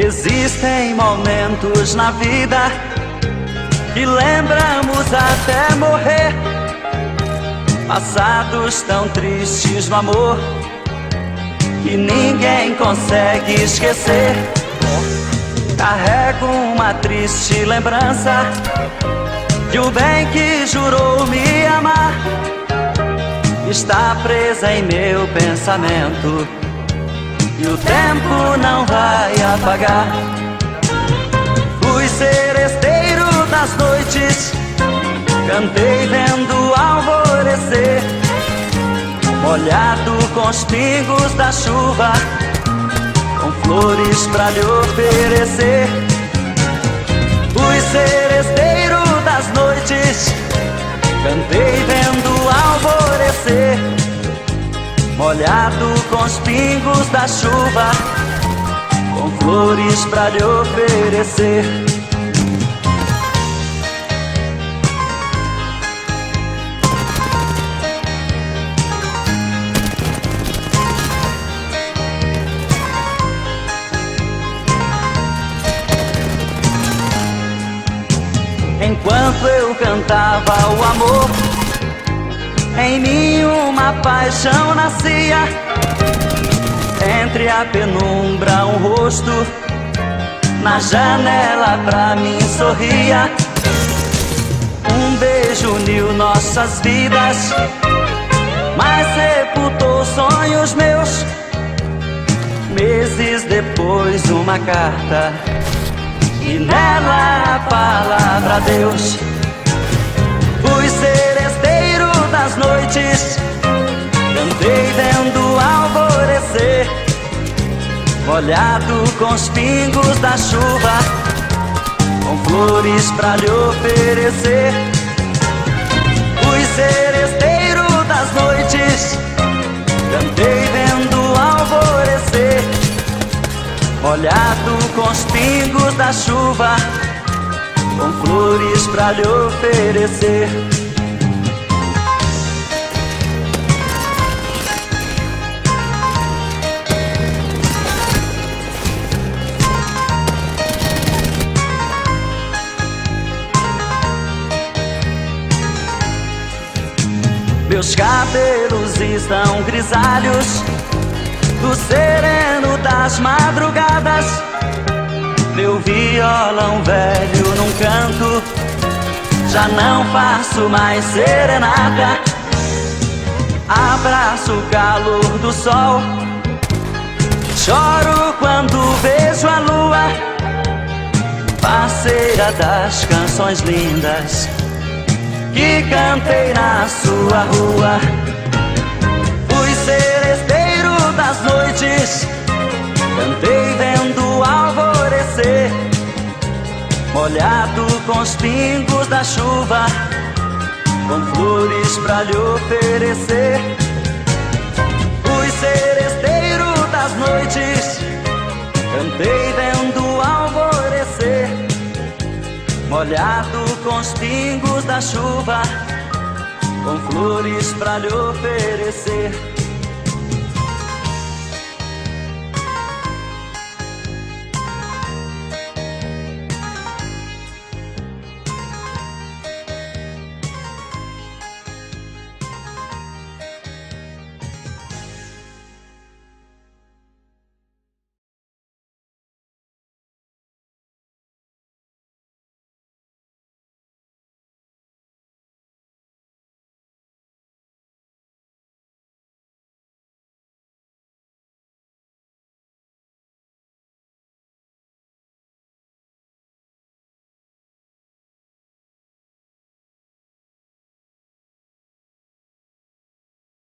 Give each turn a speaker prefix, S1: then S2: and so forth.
S1: Existem momentos na vida que lembramos até morrer, passados tão tristes no amor que ninguém consegue esquecer. Carrego uma triste lembrança de um bem que jurou me amar. Está presa em meu pensamento e o tempo não vai apagar. Fui seresteiro das noites, cantei vendo o alvorecer, molhado com os pingos da chuva, com flores pra lhe oferecer. Fui seresteiro das noites, cantei vendo o alvorecer, molhado com os pingos da chuva, com flores pra lhe oferecer. Enquanto eu cantava o amor, em mim uma paixão nascia. Entre a penumbra um rosto na janela pra mim sorria. Um beijo uniu nossas vidas, mas sepultou sonhos meus. Meses depois uma carta e nela a palavra Deus. Fui seresteiro das noites, cantei vendo o alvorecer, molhado com os pingos da chuva, com flores pra lhe oferecer. Fui seresteiro das noites, cantei vendo o alvorecer, molhado com os pingos da chuva, com flores pra lhe oferecer. Meus cabelos estão grisalhos do sereno das madrugadas. Meu violão velho num canto, já não faço mais serenata. Abraço o calor do sol, choro quando vejo a lua, parceira das canções lindas que cantei na sua rua. Fui seresteiro das noites, cantei vendo o alvorecer, molhado com os pingos da chuva, com flores pra lhe oferecer. Fui seresteiro das noites, cantei vendo o alvorecer, molhado com os pingos da chuva, com flores pra lhe oferecer.